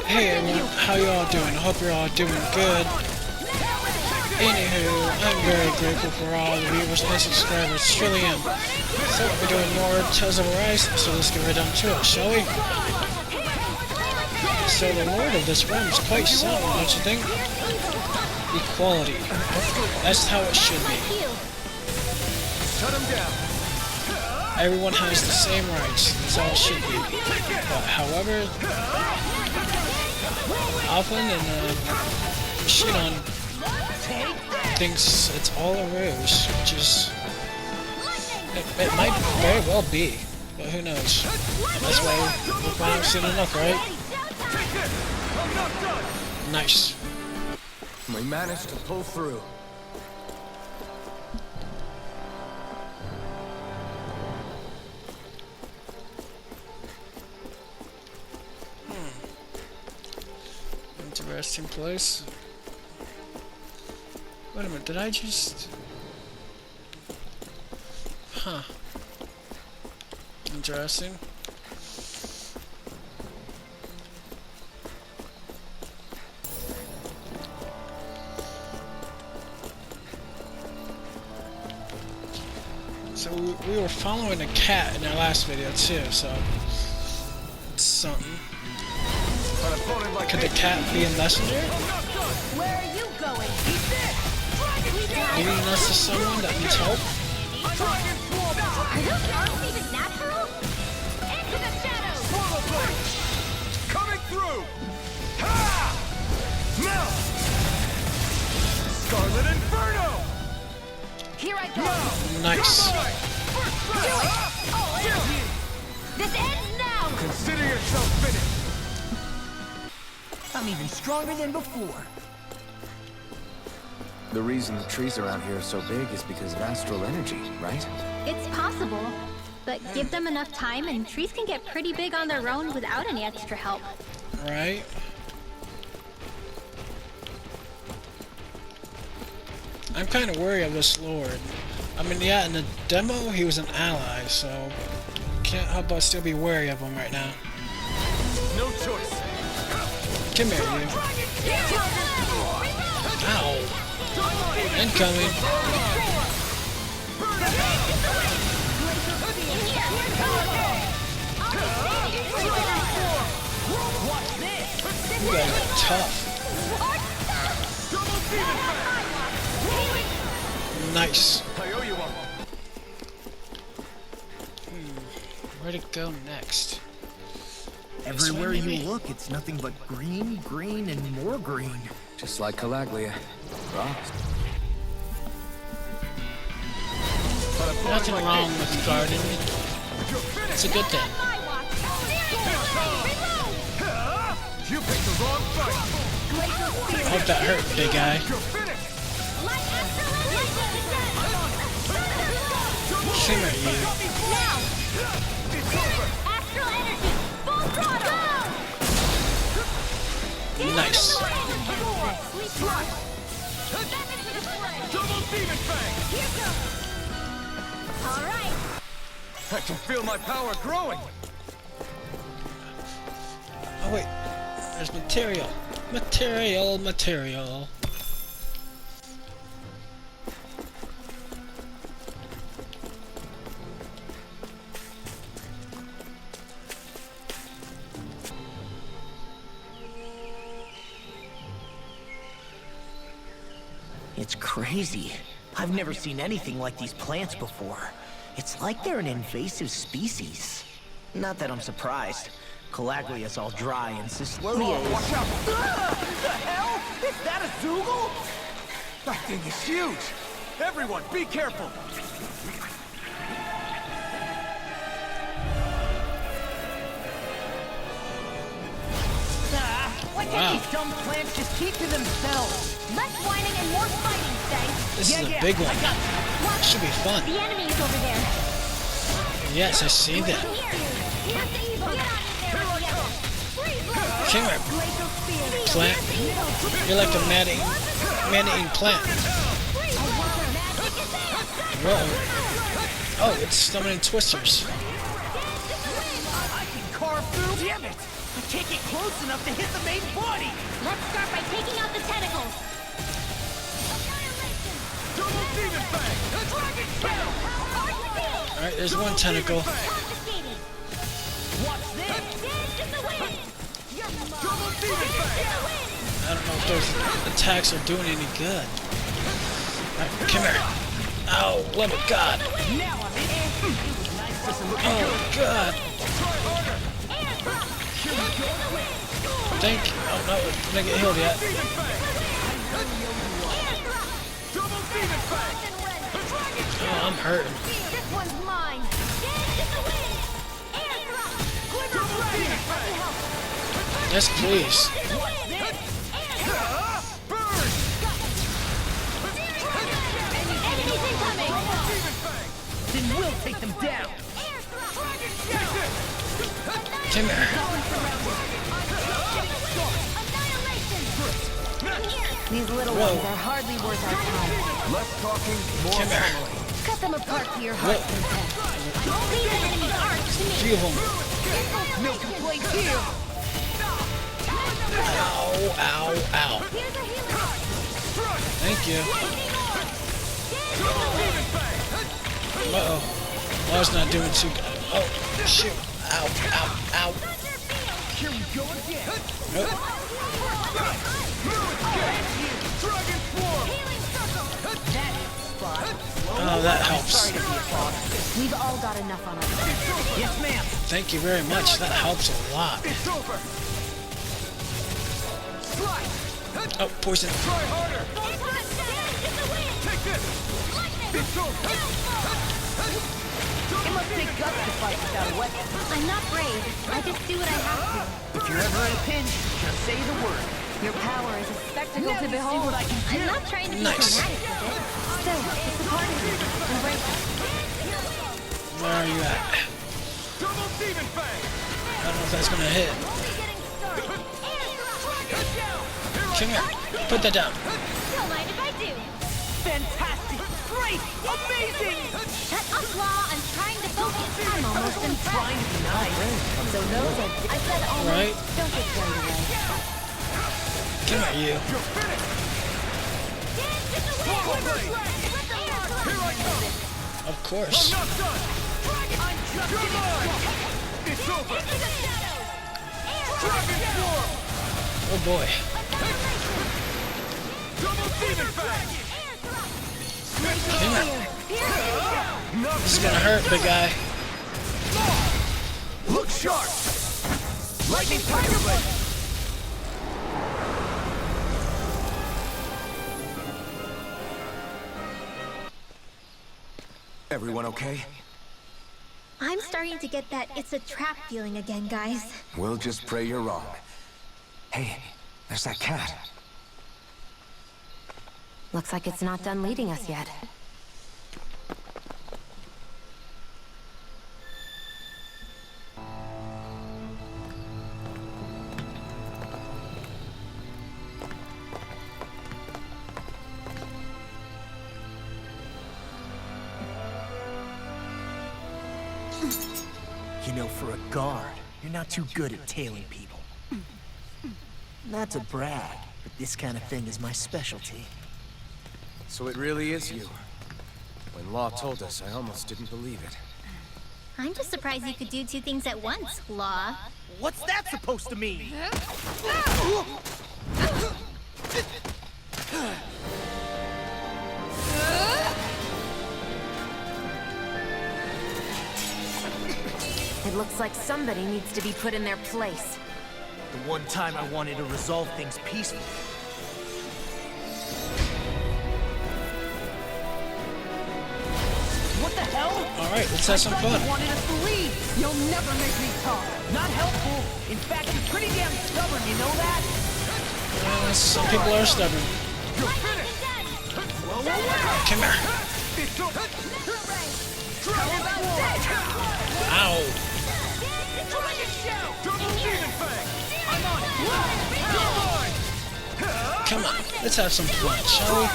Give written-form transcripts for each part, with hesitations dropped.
Hey everyone, how you all doing? I hope you're all doing good. Anywho, I'm very grateful for all the viewers and subscribers, truly am. So we're doing more Tales of Arise, so let's get right down to it, shall we? So the lord of this realm is quite sound, don't you think? Equality. That's how it should be. Shut him down. Everyone has the same rights, that's how it should be. But however, often Shinon thinks it's all a ruse, which is... It might very well be, but who knows. That's why we'll find out soon enough, right? Nice. We managed to pull through. Interesting place. Wait a minute, did I just... Huh. Interesting. So we were following a cat in our last video too, so it's something. Could the cat be a messenger? Where are you going? Leading us to someone that needs help? Are those arms even natural? Into the shadows! Coming through! Ha! Melt! Scarlet Inferno! Here I go! Nice. This ends now! Consider yourself finished! I'm even stronger than before. The reason the trees around here are so big is because of astral energy, right? It's possible, but give them enough time and trees can get pretty big on their own without any extra help. Right? I'm kind of worried of this lord. I mean, yeah, in the demo he was an ally, so can't help but still be wary of him right now. No choice! Come here, you. Ow. Incoming. You guys are tough. Nice. I owe you one. Where to go next? Everywhere you look, it's nothing but green, green, and more green. Just like Calaglia. Rocks. Nothing wrong with the garden. It's a good thing. You picked the wrong fight! I hope that hurt, big guy. You're finished! Come at you. It's over! Astral energy! Full throttle! Nice. Double Demon Fang! All right. I can feel my power growing! Oh wait, there's material. Material. It's crazy. I've never seen anything like these plants before. It's like they're an invasive species. Not that I'm surprised. Calaglia is all dry and Cyslodia is... Watch out! The hell? Is that a Zoogle? That thing is huge! Everyone, be careful! Why can't these dumb plants just keep to themselves? Less whining and more fighting, Faye. This is a big one. Should be fun. The enemy is over there. Yes, I see that. Come here, plant. You're like a man-eating plant. Whoa. Oh, it's summoning twisters. I can carve through. Damn it! I can't get close enough to hit the main body! Let's start by taking out the tentacles. Double Demon Fang! Dragon Shell! Alright, there's one tentacle. Confiscated. Watch this! Dance in the wind. Double Demon Fang! I don't know if those attacks are doing any good. Alright, come here. Ow, oh my god. Now I'm in! It was nice to some Oh god. Thank you. Oh no, I didn't get healed yet. Demon Fang! Double Demon Fang! Oh, I'm hurting. This one's mine. Dance in the wind. Air drop. Glimmer Demon blade. Fang! Yes, please. Burn! Enemies incoming. Demon Fang! Then we'll take them down! Come here. These little Whoa. ones are hardly worth our time. Less talking, more Come here. following. Cut them apart to your heart's content. Leave the enemy's arch to me. Few of them. No complaints here! Ow, ow, ow. Here's a healer. Thank you. Demon Fang! Uh-oh. Oh, it's not doing too good. Oh, shoot. Ow, ow, ow. Here we go again! Nope. Dragon Swarm! Oh, that helps. We've all got enough on us. Yes, ma'am! Thank you very much. That helps a lot. It's over! Slice! Oh, poison. Try harder! Take this! It's over! It must take guts to fight without a weapon. I'm not brave. I just do what I have to. If you're ever in a pinch, just say the word. Your power is a spectacle Now to you see behold. what I can do. I'm not trying to be Nice. dramatic with it. Still, it's a part of me. Embrace it. Where are you at? Double Demon Fang! I don't know if that's gonna hit. Come here. Put that down. Don't mind if I do. Fantastic! Great! Amazing! Shut up, Law. I'm trying to focus. I'm almost I'm impressed. trying to be nice. So those are... I said almost. Right. Don't get carried away. Come here, you. You're finished! Here I come! Of course. Not done! You're mine! It's over! Dragon Swarm! Oh boy. Double Demon Fang! Come here. This is gonna hurt, big guy. Look sharp! Lightning Tiger Blade! Everyone okay? I'm starting to get that it's a trap feeling again, guys. We'll just pray you're wrong. Hey, there's that cat. Looks like it's not done leading us yet. You know, for a guard, you're not too good at tailing people. Not to brag, but this kind of thing is my specialty. So it really is you. When Law told us, I almost didn't believe it. I'm just surprised you could do two things at once, Law. What's that supposed to mean? It looks like somebody needs to be put in their place. The one time I wanted to resolve things peacefully. What the hell? Alright, let's have some I fun. thought you wanted us to leave. You'll never make me talk. Not helpful. In fact, you're pretty damn stubborn, you know that? Some people are stubborn. Come here. Ow. Come on, let's have some fun, shall we?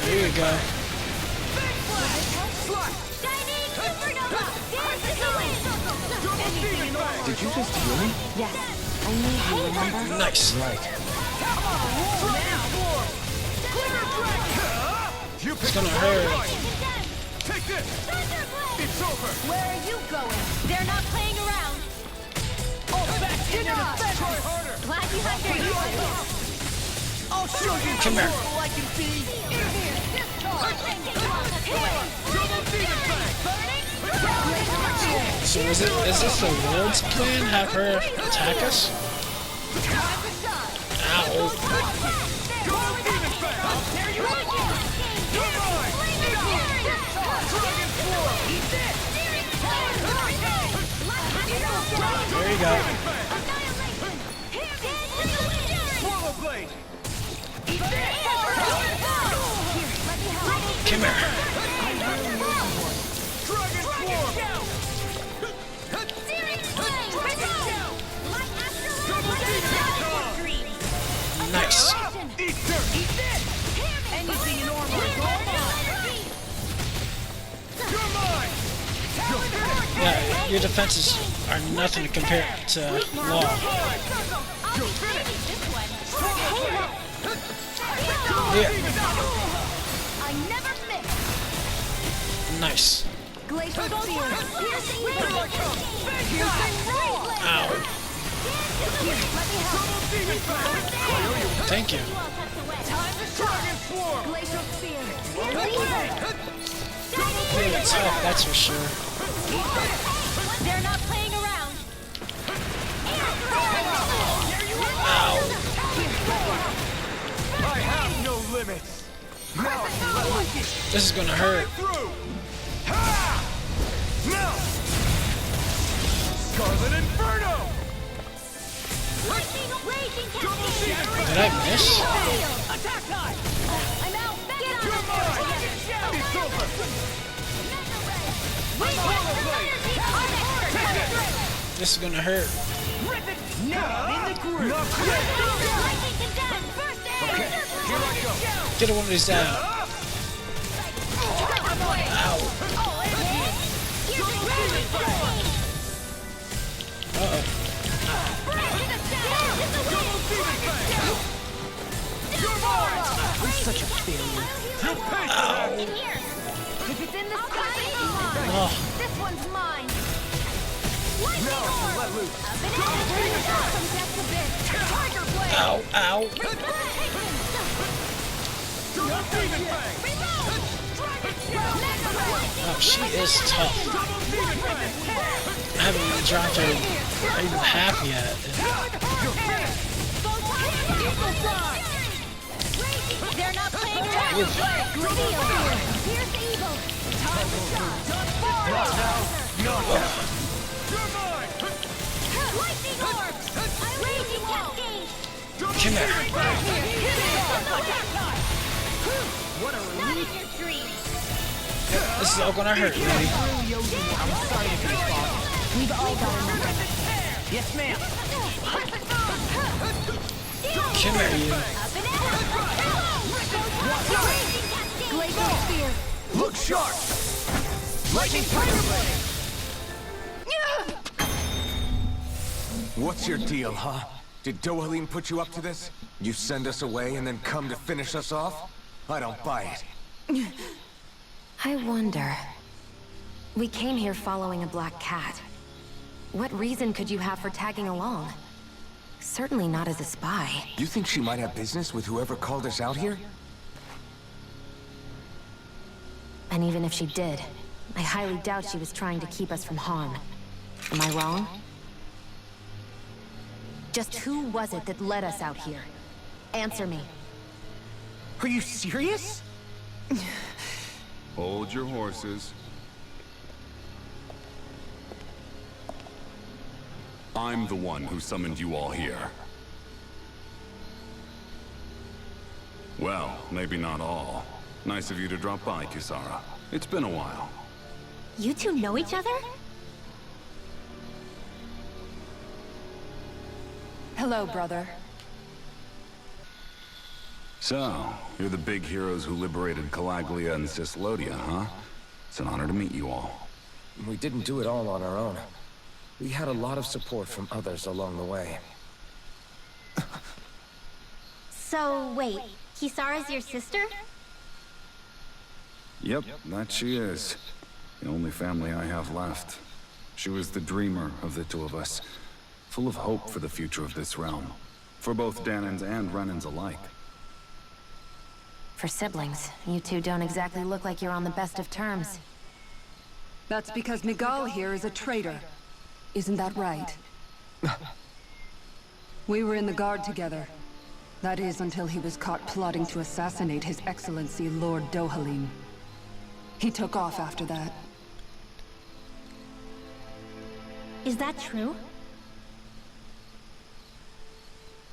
Here you go. Shining Supernova! This is the win! Did you just heal me? Yes, I need you, remember? Nice. Right. It's gonna hurt. Take this! It's over! Where are you going? They're not playing around. You're not! Try harder! Glad you had your uses. I'll show you Come here. how I can be! So is this the Lord's plan? Have her attack us? Ow. There you go. Swallow blade! Come here. Dragon form! Nice. Eat dirt! Anything in order is all You're mine! Yeah, your defenses are nothing to compare to Law. Yeah. I never miss. Nice. Glacial Spear. Piercing Roar. Ow. Thank you. Dragon form! Glacial Spear. You're tough, that's for sure. They're not playing around. Ow. I have no limits! Now This is gonna hurt. through! Ha! Now! Scarlet Inferno! Did I miss? Attack time! I'm out. Get on You're mine! It's over! This is gonna hurt. Now in the groove! Okay, here I go! Get one of these down. Ow. Uh-oh. You're mine! I'm such a failure. If it's in the sky, Oh. this one's mine. Now let loose! Ow. Ow. Demon Fang! Oh, she is tough. I haven't even dropped her even half yet. They're not playing around. Glacial Spear. Pierce evil. Time to shine. You're mine! Lightning orbs. Raging cascade. Come here. What a Not in your dreams. This is all gonna hurt, lady. I'm sorry to be bothered. We've all got enough. Yes, ma'am. Come here, you. Glacial Spear. Look sharp! Lightning Tiger Blade! What's your deal, huh? Did Dohalim put you up to this? You send us away and then come to finish us off? I don't buy it. I wonder. We came here following a black cat. What reason could you have for tagging along? Certainly not as a spy. You think she might have business with whoever called us out here? And even if she did, I highly doubt she was trying to keep us from harm. Am I wrong? Just who was it that led us out here? Answer me. Are you serious? Hold your horses. I'm the one who summoned you all here. Well, maybe not all. Nice of you to drop by, Kisara. It's been a while. You two know each other? Hello, brother. So, you're the big heroes who liberated Calaglia and Cislodia, huh? It's an honor to meet you all. We didn't do it all on our own. We had a lot of support from others along the way. So, wait, Kisara's your sister? Yep, that she is. The only family I have left. She was the dreamer of the two of us, full of hope for the future of this realm. For both Dahnans and Renans alike. For siblings, you two don't exactly look like you're on the best of terms. That's because Miguel here is a traitor. Isn't that right? We were in the Guard together. That is, until he was caught plotting to assassinate His Excellency Lord Dohalim. He took off after that. Is that true?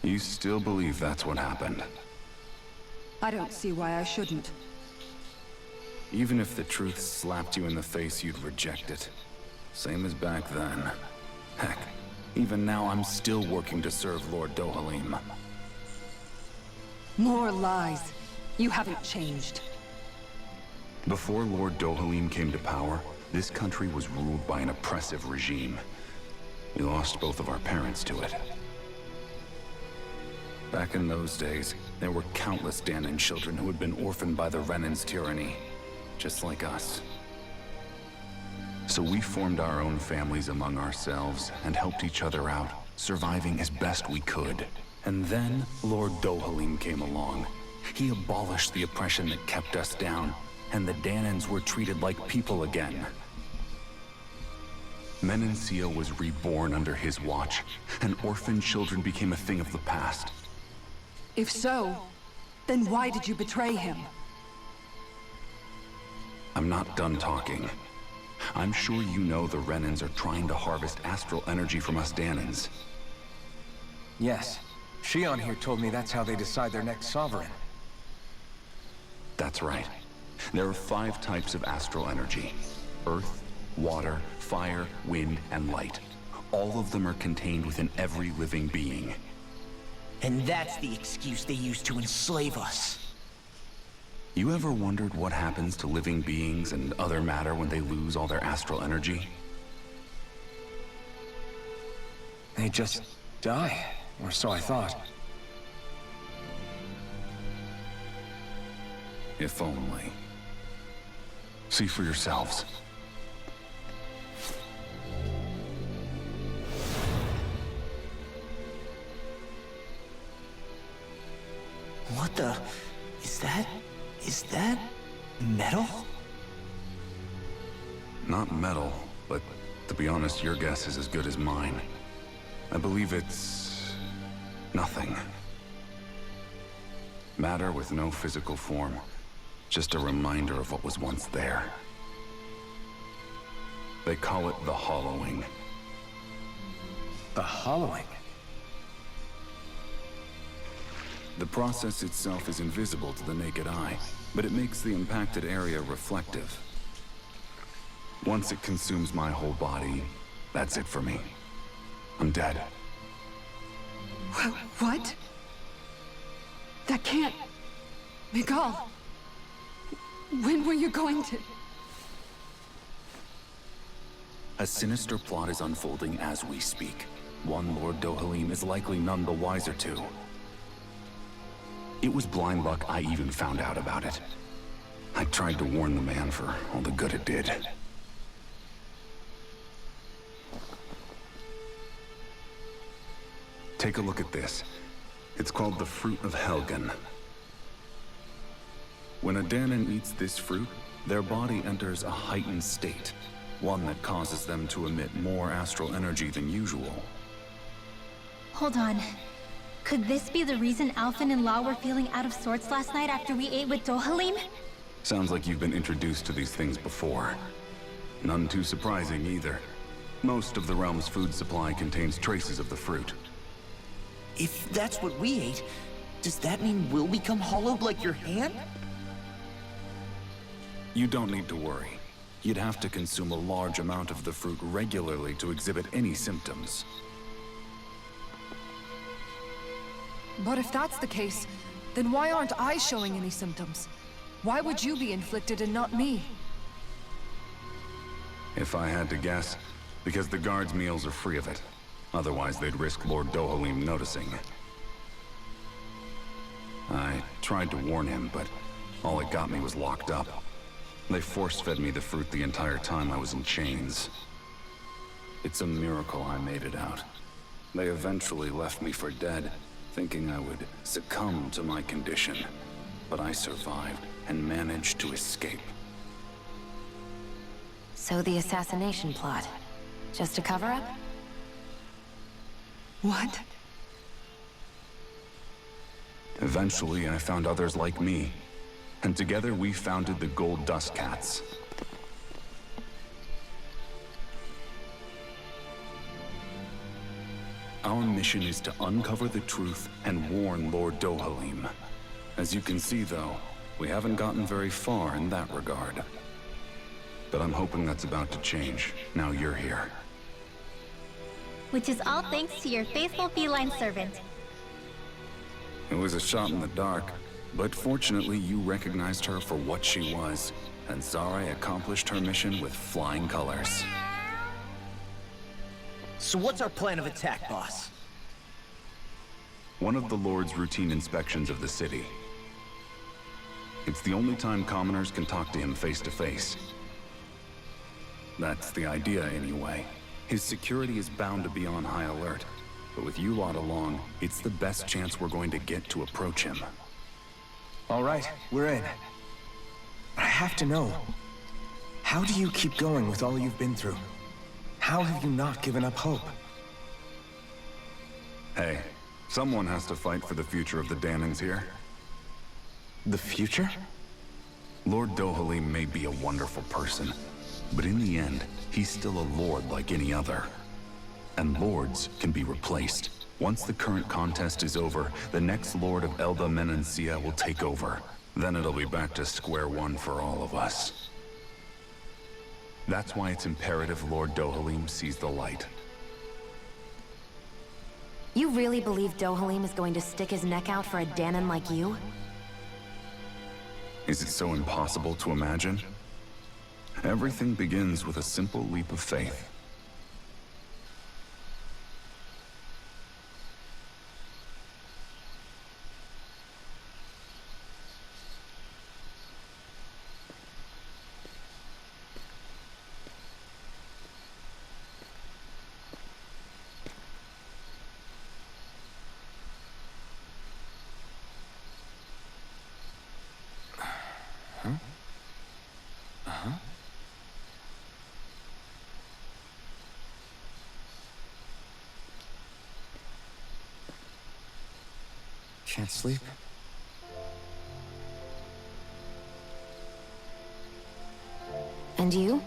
You still believe that's what happened? I don't see why I shouldn't. Even if the truth slapped you in the face, you'd reject it. Same as back then. Heck, even now I'm still working to serve Lord Dohalim. More lies. You haven't changed. Before Lord Dohalim came to power, this country was ruled by an oppressive regime. We lost both of our parents to it. Back in those days, there were countless Dahnan children who had been orphaned by the Renan's tyranny, just like us. So we formed our own families among ourselves and helped each other out, surviving as best we could. And then Lord Dohalim came along. He abolished the oppression that kept us down, and the Dahnans were treated like people again. Menancia was reborn under his watch, and orphan children became a thing of the past. If so, then why did you betray him? I'm not done talking. I'm sure you know the Renans are trying to harvest astral energy from us Dahnans. Yes. Shion here told me that's how they decide their next sovereign. That's right. There are 5 types of astral energy. Earth, water, fire, wind, and light. All of them are contained within every living being. And that's the excuse they use to enslave us. You ever wondered what happens to living beings and other matter when they lose all their astral energy? They just die, or so I thought. If only. See for yourselves. What the... Is that... metal? Not metal, but to be honest, your guess is as good as mine. I believe it's... nothing. Matter with no physical form. Just a reminder of what was once there. They call it the hollowing. The hollowing? The process itself is invisible to the naked eye, but it makes the impacted area reflective. Once it consumes my whole body, that's it for me. I'm dead. What? That can't... Miguel! When were you going to... A sinister plot is unfolding as we speak. One Lord Dohalim is likely none the wiser to. It was blind luck I even found out about it. I tried to warn the man for all the good it did. Take a look at this. It's called the Fruit of Helgen. When a Dahnan eats this fruit, their body enters a heightened state, one that causes them to emit more astral energy than usual. Hold on. Could this be the reason Alphen and Law were feeling out of sorts last night after we ate with Dohalim? Sounds like you've been introduced to these things before. None too surprising either. Most of the realm's food supply contains traces of the fruit. If that's what we ate, does that mean we'll become hollowed like your hand? You don't need to worry. You'd have to consume a large amount of the fruit regularly to exhibit any symptoms. But if that's the case, then why aren't I showing any symptoms? Why would you be inflicted and not me? If I had to guess, because the guards' meals are free of it. Otherwise, they'd risk Lord Dohalim noticing. I tried to warn him, but all it got me was locked up. They force-fed me the fruit the entire time I was in chains. It's a miracle I made it out. They eventually left me for dead, thinking I would succumb to my condition. But I survived and managed to escape. So the assassination plot, just a cover-up? What? Eventually, I found others like me. And together we founded the Gold Dust Cats. Our mission is to uncover the truth and warn Lord Dohalim. As you can see, though, we haven't gotten very far in that regard. But I'm hoping that's about to change, now you're here. Which is all thanks to your faithful feline servant. It was a shot in the dark, but fortunately you recognized her for what she was, and Zare accomplished her mission with flying colors. So what's our plan of attack, boss? One of the Lord's routine inspections of the city. It's the only time commoners can talk to him face to face. That's the idea, anyway. His security is bound to be on high alert, but with you lot along, it's the best chance we're going to get to approach him. All right, we're in. But I have to know, how do you keep going with all you've been through? How have you not given up hope? Hey, someone has to fight for the future of the Dahnans here. The future? Lord Dohalim may be a wonderful person, but in the end, he's still a lord like any other. And lords can be replaced. Once the current contest is over, the next lord of Elda Menancia will take over. Then it'll be back to square one for all of us. That's why it's imperative Lord Dohalim sees the light. You really believe Dohalim is going to stick his neck out for a Dahnan like you? Is it so impossible to imagine? Everything begins with a simple leap of faith. Can't sleep? And you?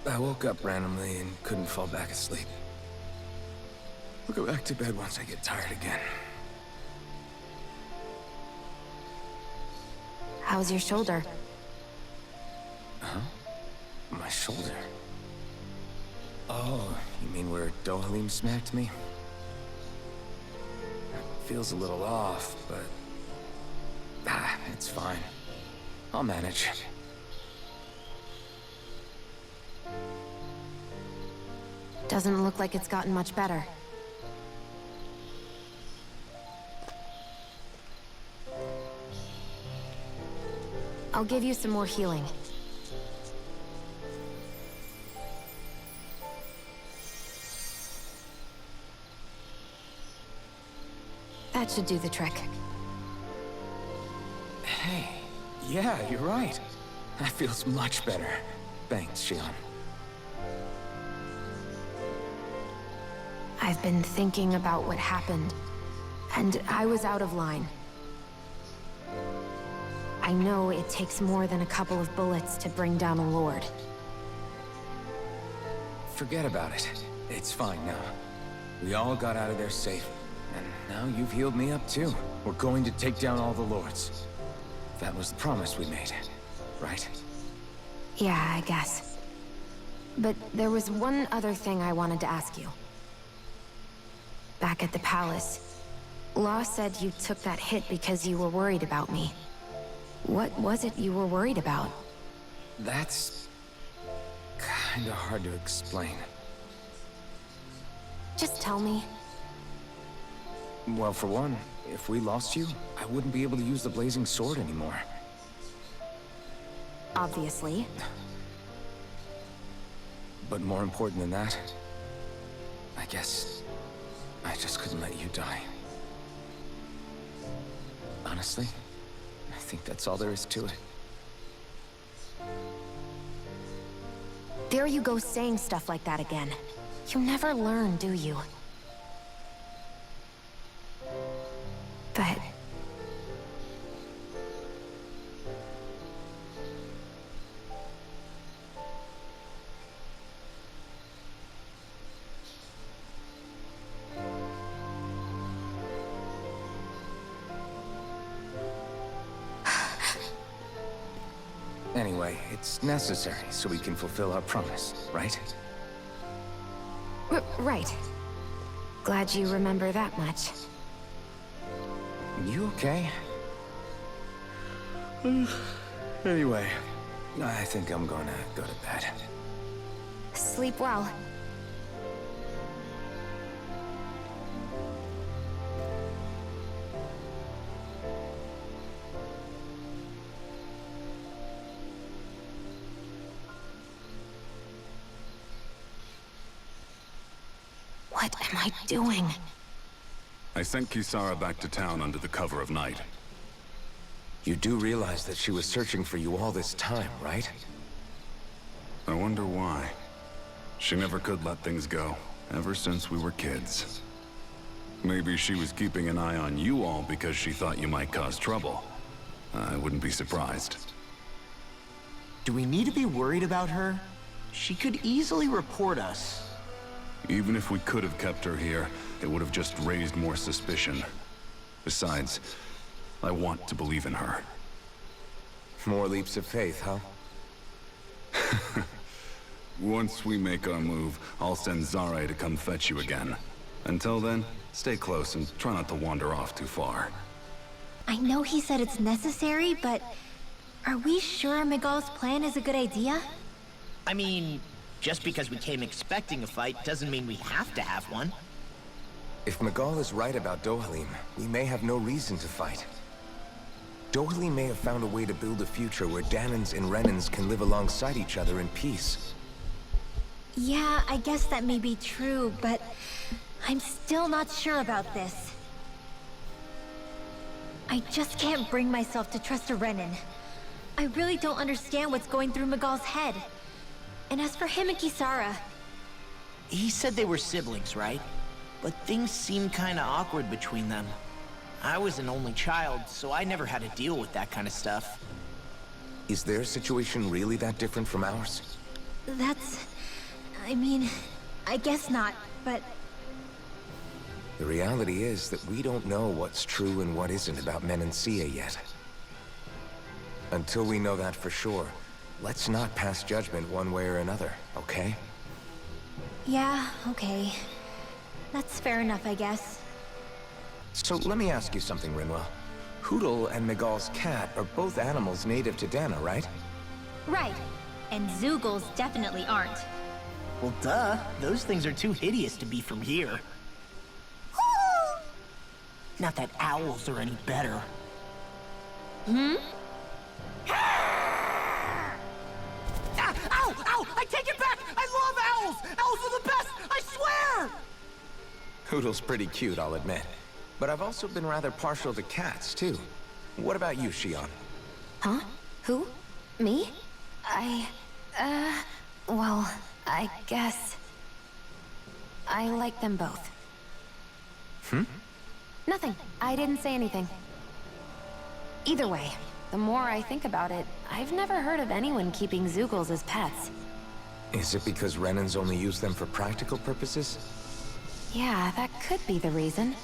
I woke up randomly and couldn't fall back asleep. I'll go back to bed once I get tired again. How's your shoulder? Huh? My shoulder? Oh, you mean where Dohalim smacked me? Feels a little off, but... it's fine. I'll manage. Doesn't look like it's gotten much better. I'll give you some more healing. That should do the trick. Hey, yeah, you're right. That feels much better. Thanks, Shionne. I've been thinking about what happened, and I was out of line. I know it takes more than a couple of bullets to bring down a lord. Forget about it. It's fine now. We all got out of there safe. And now you've healed me up too. We're going to take down all the lords. That was the promise we made, right? Yeah, I guess. But there was one other thing I wanted to ask you. Back at the palace, Law said you took that hit because you were worried about me. What was it you were worried about? That's... kinda hard to explain. Just tell me. Well, for one, if we lost you, I wouldn't be able to use the blazing sword anymore. Obviously. But more important than that, I guess I just couldn't let you die. Honestly, I think that's all there is to it. There you go saying stuff like that again. You never learn, do you? But... Anyway, it's necessary so we can fulfill our promise, right? Right. Glad you remember that much. You okay? Anyway, I think I'm gonna go to bed. Sleep well. What am I doing? I sent Kisara back to town under the cover of night. You do realize that she was searching for you all this time, right? I wonder why. She never could let things go, ever since we were kids. Maybe she was keeping an eye on you all because she thought you might cause trouble. I wouldn't be surprised. Do we need to be worried about her? She could easily report us. Even if we could have kept her here, it would have just raised more suspicion. Besides, I want to believe in her. More leaps of faith, huh? Once we make our move, I'll send Zare to come fetch you again. Until then, stay close and try not to wander off too far. I know he said it's necessary, but are we sure Miguel's plan is a good idea? I mean, just because we came expecting a fight doesn't mean we have to have one. If Miguel is right about Dohalim, we may have no reason to fight. Dohalim may have found a way to build a future where Dahnans and Renans can live alongside each other in peace. Yeah, I guess that may be true, but I'm still not sure about this. I just can't bring myself to trust a Renan. I really don't understand what's going through Miguel's head. And as for him and Kisara... He said they were siblings, right? But things seemed kinda awkward between them. I was an only child, so I never had to deal with that kind of stuff. Is their situation really that different from ours? That's... I mean, I guess not, but... The reality is that we don't know what's true and what isn't about Menancia yet. Until we know that for sure, let's not pass judgment one way or another, okay? Yeah, okay. That's fair enough, I guess. So let me ask you something, Rinwell. Hootle and Miguel's cat are both animals native to Dahna, right? Right. And Zoogles definitely aren't. Well, duh. Those things are too hideous to be from here. Not that owls are any better. Hmm? Ah, ow! Ow! I take it back! I love owls! Owls are the best! I swear! Hootle's pretty cute, I'll admit. But I've also been rather partial to cats, too. What about you, Shion? Huh? Who? Me? Well, I guess... I like them both. Nothing. I didn't say anything. Either way, the more I think about it, I've never heard of anyone keeping Zoogles as pets. Is it because Renans only use them for practical purposes? Yeah, that could be the reason.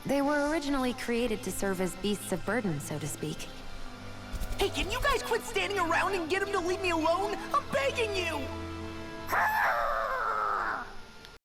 They were originally created to serve as beasts of burden, so to speak. Hey, can you guys quit standing around and get him to leave me alone? I'm begging you!